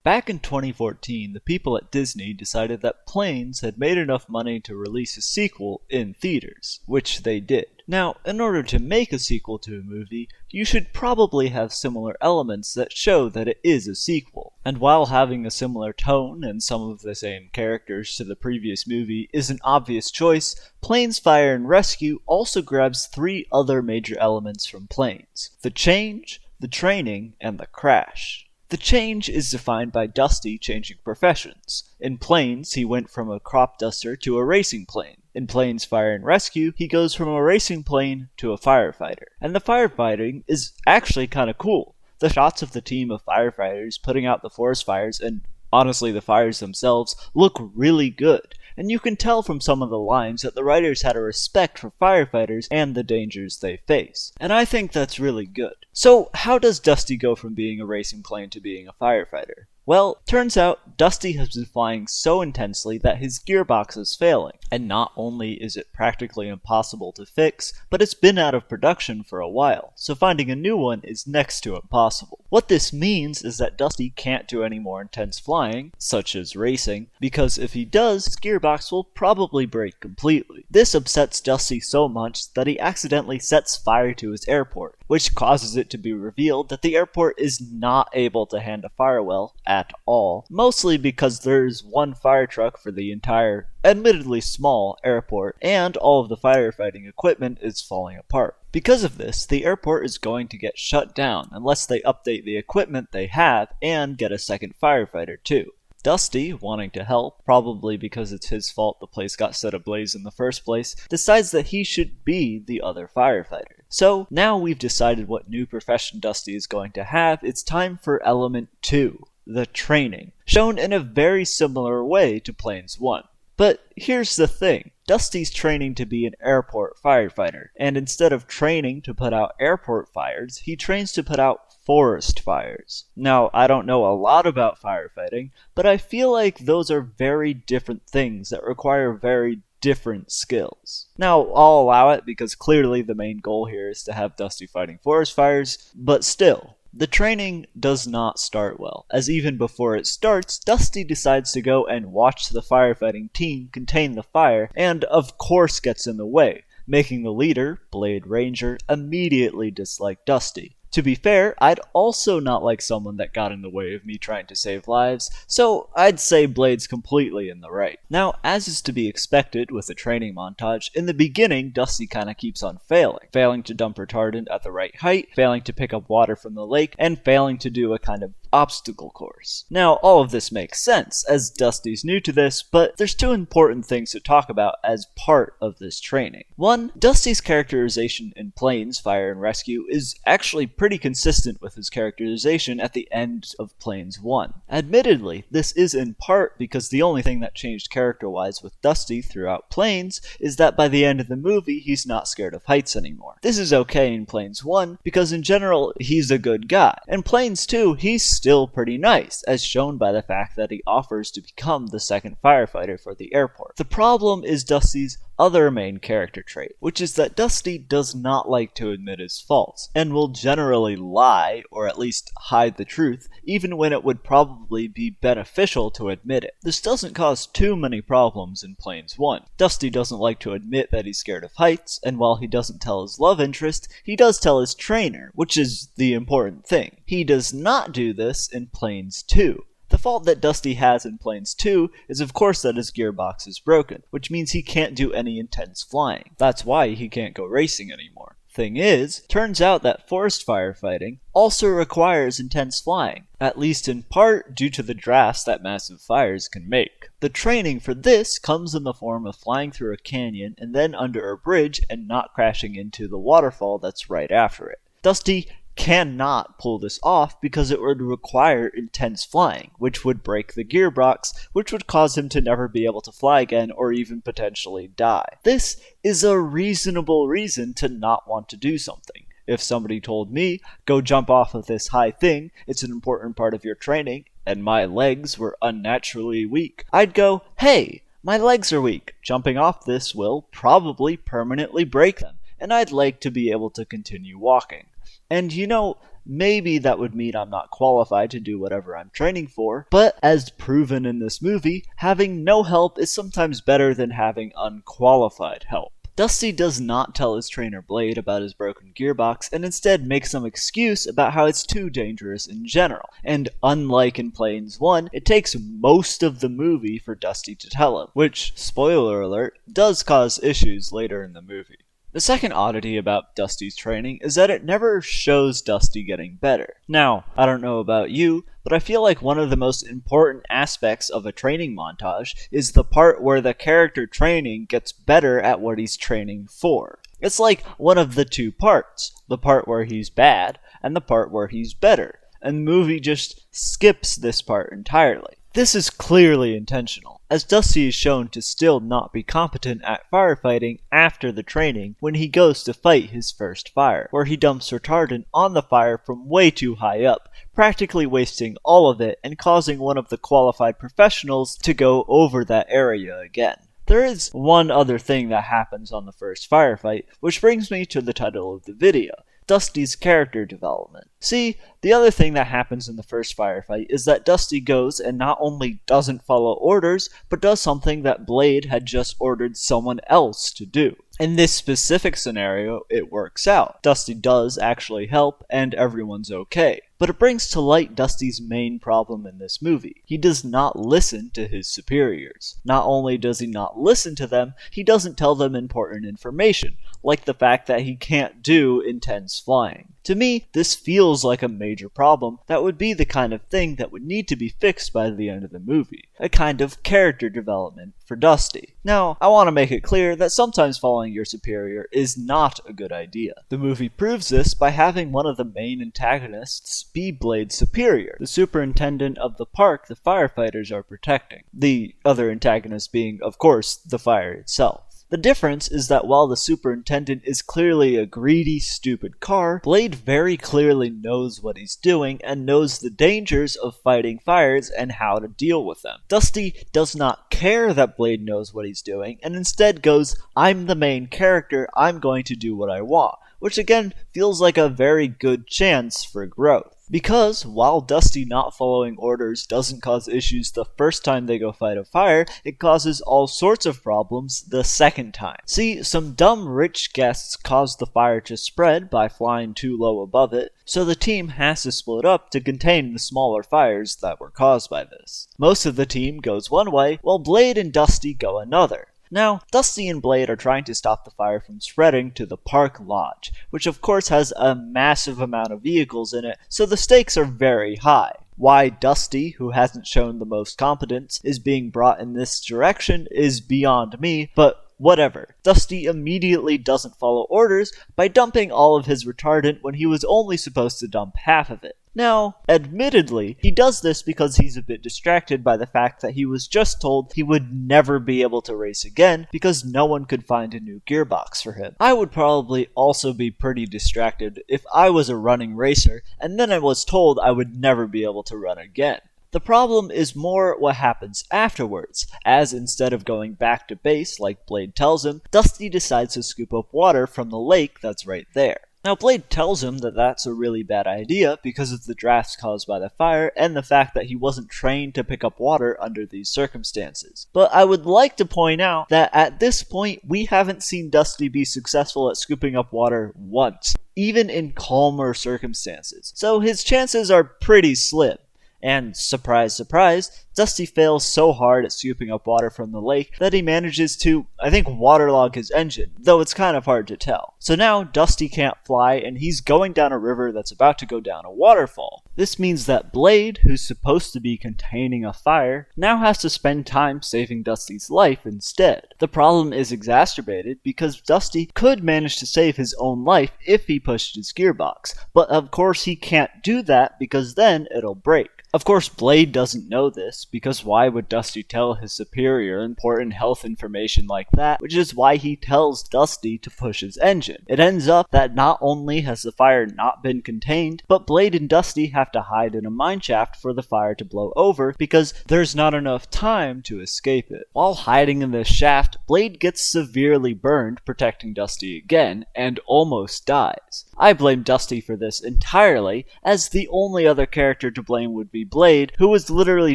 Back in 2014, the people at Disney decided that Planes had made enough money to release a sequel in theaters, which they did. Now, in order to make a sequel to a movie, you should probably have similar elements that show that it is a sequel. And while having a similar tone and some of the same characters to the previous movie is an obvious choice, Planes, Fire, and Rescue also grabs three other major elements from Planes: the change, the training, and the crash. The change is defined by Dusty changing professions. In Planes, he went from a crop duster to a racing plane. In Planes, Fire, and Rescue, he goes from a racing plane to a firefighter. And the firefighting is actually kind of cool. The shots of the team of firefighters putting out the forest fires, and honestly the fires themselves, look really good. And you can tell from some of the lines that the writers had a respect for firefighters and the dangers they face. And I think that's really good. So how does Dusty go from being a racing plane to being a firefighter? Well, turns out Dusty has been flying so intensely that his gearbox is failing. And not only is it practically impossible to fix, but it's been out of production for a while, so finding a new one is next to impossible. What this means is that Dusty can't do any more intense flying, such as racing, because if he does, his gearbox will probably break completely. This upsets Dusty so much that he accidentally sets fire to his airport, which causes it to be revealed that the airport is not able to hand a fire well at all, mostly because there's one fire truck for the entire, admittedly small, airport, and all of the firefighting equipment is falling apart. Because of this, the airport is going to get shut down unless they update the equipment they have and get a second firefighter too. Dusty, wanting to help, probably because it's his fault the place got set ablaze in the first place, decides that he should be the other firefighter. So, now we've decided what new profession Dusty is going to have, it's time for element 2, the training, shown in a very similar way to Planes 1. But here's the thing, Dusty's training to be an airport firefighter, and instead of training to put out airport fires, he trains to put out forest fires. Now, I don't know a lot about firefighting, but I feel like those are very different things that require very different skills. Now, I'll allow it because clearly the main goal here is to have Dusty fighting forest fires, but still, the training does not start well, as even before it starts, Dusty decides to go and watch the firefighting team contain the fire, and of course gets in the way, making the leader, Blade Ranger, immediately dislike Dusty. To be fair, I'd also not like someone that got in the way of me trying to save lives, so I'd say Blade's completely in the right. Now, as is to be expected with a training montage, in the beginning, Dusty kinda keeps on failing to dump retardant at the right height, failing to pick up water from the lake, and failing to do a kind of obstacle course. Now, all of this makes sense, as Dusty's new to this, but there's two important things to talk about as part of this training. One, Dusty's characterization in Planes, Fire, and Rescue is actually pretty consistent with his characterization at the end of Planes 1. Admittedly, this is in part because the only thing that changed character-wise with Dusty throughout Planes is that by the end of the movie, he's not scared of heights anymore. This is okay in Planes 1 because in general, he's a good guy. In Planes 2, he's still pretty nice, as shown by the fact that he offers to become the second firefighter for the airport. The problem is Dusty's other main character trait, which is that Dusty does not like to admit his faults, and will generally lie, or at least hide the truth, even when it would probably be beneficial to admit it. This doesn't cause too many problems in Planes 1. Dusty doesn't like to admit that he's scared of heights, and while he doesn't tell his love interest, he does tell his trainer, which is the important thing. He does not do this in Planes 2. The fault that Dusty has in Planes 2 is of course that his gearbox is broken, which means he can't do any intense flying. That's why he can't go racing anymore. Thing is, turns out that forest firefighting also requires intense flying, at least in part due to the drafts that massive fires can make. The training for this comes in the form of flying through a canyon and then under a bridge and not crashing into the waterfall that's right after it. Dusty cannot pull this off because it would require intense flying, which would break the gearbox, which would cause him to never be able to fly again or even potentially die. This is a reasonable reason to not want to do something. If somebody told me, go jump off of this high thing, it's an important part of your training, and my legs were unnaturally weak, I'd go, hey, my legs are weak. Jumping off this will probably permanently break them, and I'd like to be able to continue walking. And you know, maybe that would mean I'm not qualified to do whatever I'm training for, but as proven in this movie, having no help is sometimes better than having unqualified help. Dusty does not tell his trainer Blade about his broken gearbox and instead makes some excuse about how it's too dangerous in general. And unlike in Planes 1, it takes most of the movie for Dusty to tell him, which, spoiler alert, does cause issues later in the movie. The second oddity about Dusty's training is that it never shows Dusty getting better. Now, I don't know about you, but I feel like one of the most important aspects of a training montage is the part where the character training gets better at what he's training for. It's like one of the two parts, the part where he's bad and the part where he's better, and the movie just skips this part entirely. This is clearly intentional, as Dusty is shown to still not be competent at firefighting after the training when he goes to fight his first fire, where he dumps retardant on the fire from way too high up, practically wasting all of it and causing one of the qualified professionals to go over that area again. There is one other thing that happens on the first firefight, which brings me to the title of the video: Dusty's character development. See, the other thing that happens in the first firefight is that Dusty goes and not only doesn't follow orders, but does something that Blade had just ordered someone else to do. In this specific scenario, it works out. Dusty does actually help, and everyone's okay. But it brings to light Dusty's main problem in this movie. He does not listen to his superiors. Not only does he not listen to them, he doesn't tell them important information, like the fact that he can't do intense flying. To me, this feels like a major problem that would be the kind of thing that would need to be fixed by the end of the movie. A kind of character development for Dusty. Now, I want to make it clear that sometimes following your superior is not a good idea. The movie proves this by having one of the main antagonists be Blade's superior, the superintendent of the park the firefighters are protecting. The other antagonist being, of course, the fire itself. The difference is that while the superintendent is clearly a greedy, stupid car, Blade very clearly knows what he's doing and knows the dangers of fighting fires and how to deal with them. Dusty does not care that Blade knows what he's doing and instead goes, "I'm the main character, I'm going to do what I want," which again feels like a very good chance for growth. Because, while Dusty not following orders doesn't cause issues the first time they go fight a fire, it causes all sorts of problems the second time. See, some dumb rich guests caused the fire to spread by flying too low above it, so the team has to split up to contain the smaller fires that were caused by this. Most of the team goes one way, while Blade and Dusty go another. Now, Dusty and Blade are trying to stop the fire from spreading to the park lodge, which of course has a massive amount of vehicles in it, so the stakes are very high. Why Dusty, who hasn't shown the most competence, is being brought in this direction is beyond me, but whatever. Dusty immediately doesn't follow orders by dumping all of his retardant when he was only supposed to dump half of it. Now, admittedly, he does this because he's a bit distracted by the fact that he was just told he would never be able to race again because no one could find a new gearbox for him. I would probably also be pretty distracted if I was a running racer and then I was told I would never be able to run again. The problem is more what happens afterwards, as instead of going back to base like Blade tells him, Dusty decides to scoop up water from the lake that's right there. Now, Blade tells him that that's a really bad idea because of the drafts caused by the fire and the fact that he wasn't trained to pick up water under these circumstances. But I would like to point out that at this point, we haven't seen Dusty be successful at scooping up water once, even in calmer circumstances. So his chances are pretty slim. And surprise, surprise, Dusty fails so hard at scooping up water from the lake that he manages to, I think, waterlog his engine, though it's kind of hard to tell. So now Dusty can't fly and he's going down a river that's about to go down a waterfall. This means that Blade, who's supposed to be containing a fire, now has to spend time saving Dusty's life instead. The problem is exacerbated because Dusty could manage to save his own life if he pushed his gearbox, but of course he can't do that because then it'll break. Of course, Blade doesn't know this, because why would Dusty tell his superior important health information like that, which is why he tells Dusty to push his engine. It ends up that not only has the fire not been contained, but Blade and Dusty have to hide in a mineshaft for the fire to blow over because there's not enough time to escape it. While hiding in this shaft, Blade gets severely burned protecting Dusty again, and almost dies. I blame Dusty for this entirely, as the only other character to blame would be Blade, who was literally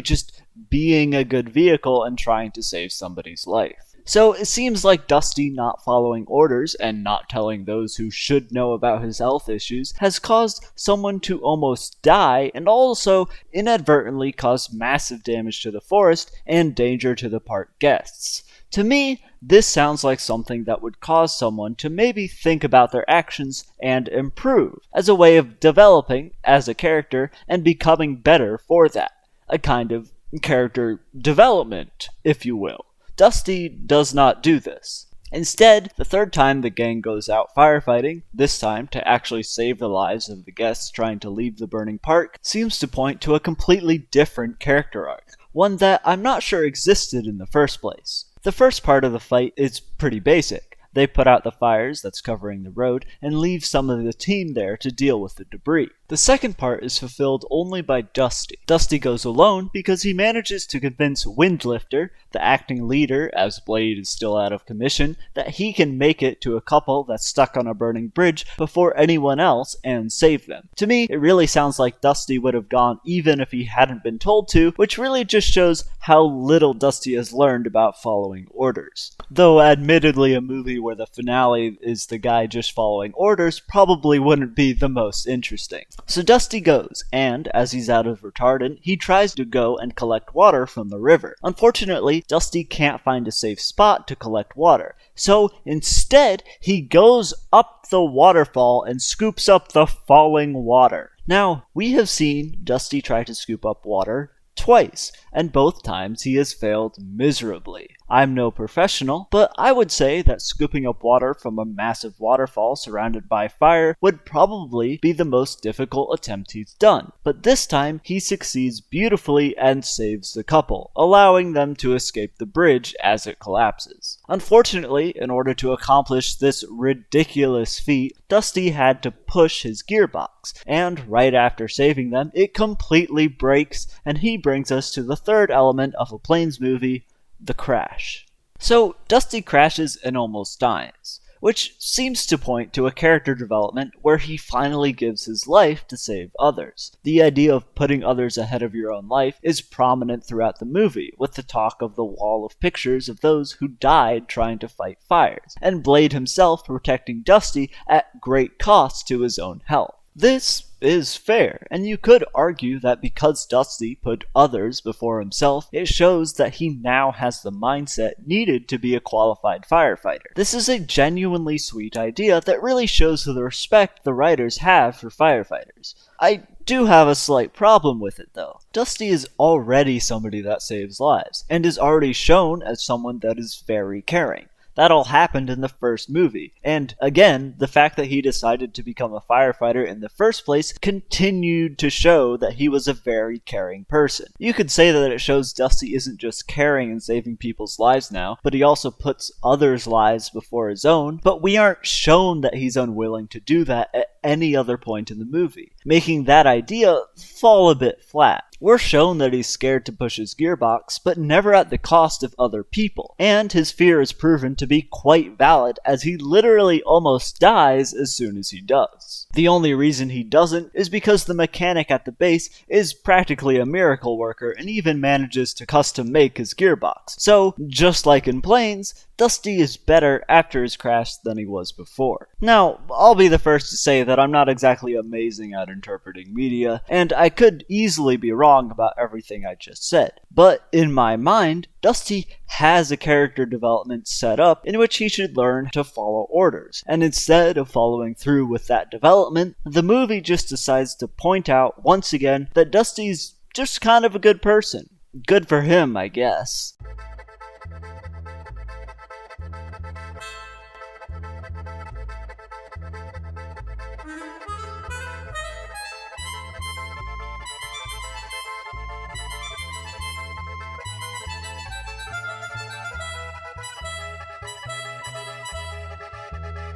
just being a good vehicle and trying to save somebody's life. So it seems like Dusty not following orders and not telling those who should know about his health issues has caused someone to almost die and also inadvertently caused massive damage to the forest and danger to the park guests. To me, this sounds like something that would cause someone to maybe think about their actions and improve, as a way of developing as a character and becoming better for that. A kind of character development, if you will. Dusty does not do this. Instead, the third time the gang goes out firefighting, this time to actually save the lives of the guests trying to leave the burning park, seems to point to a completely different character arc, one that I'm not sure existed in the first place. The first part of the fight is pretty basic. They put out the fires that's covering the road and leave some of the team there to deal with the debris. The second part is fulfilled only by Dusty. Dusty goes alone because he manages to convince Windlifter, the acting leader as Blade is still out of commission, that he can make it to a couple that's stuck on a burning bridge before anyone else and save them. To me, it really sounds like Dusty would have gone even if he hadn't been told to, which really just shows how little Dusty has learned about following orders. Though admittedly a movie where the finale is the guy just following orders probably wouldn't be the most interesting. So Dusty goes, and as he's out of retardant, he tries to go and collect water from the river. Unfortunately, Dusty can't find a safe spot to collect water, so instead he goes up the waterfall and scoops up the falling water. Now, we have seen Dusty try to scoop up water twice, and both times he has failed miserably. I'm no professional, but I would say that scooping up water from a massive waterfall surrounded by fire would probably be the most difficult attempt he's done. But this time, he succeeds beautifully and saves the couple, allowing them to escape the bridge as it collapses. Unfortunately, in order to accomplish this ridiculous feat, Dusty had to push his gearbox, and right after saving them, it completely breaks, and he brings us to the third element of a Planes movie, the crash. So, Dusty crashes and almost dies, which seems to point to a character development where he finally gives his life to save others. The idea of putting others ahead of your own life is prominent throughout the movie, with the talk of the wall of pictures of those who died trying to fight fires, and Blade himself protecting Dusty at great cost to his own health. This is fair, and you could argue that because Dusty put others before himself, it shows that he now has the mindset needed to be a qualified firefighter. This is a genuinely sweet idea that really shows the respect the writers have for firefighters. I do have a slight problem with it though. Dusty is already somebody that saves lives, and is already shown as someone that is very caring. That all happened in the first movie. And again, the fact that he decided to become a firefighter in the first place continued to show that he was a very caring person. You could say that it shows Dusty isn't just caring and saving people's lives now, but he also puts others' lives before his own, but we aren't shown that he's unwilling to do that at any other point in the movie, making that idea fall a bit flat. We're shown that he's scared to push his gearbox, but never at the cost of other people, and his fear is proven to be quite valid as he literally almost dies as soon as he does. The only reason he doesn't is because the mechanic at the base is practically a miracle worker and even manages to custom make his gearbox. So, just like in Planes, Dusty is better after his crash than he was before. Now, I'll be the first to say that I'm not exactly amazing at interpreting media, and I could easily be wrong about everything I just said. But in my mind, Dusty has a character development set up in which he should learn to follow orders, and instead of following through with that development, the movie just decides to point out once again that Dusty's just kind of a good person. Good for him, I guess.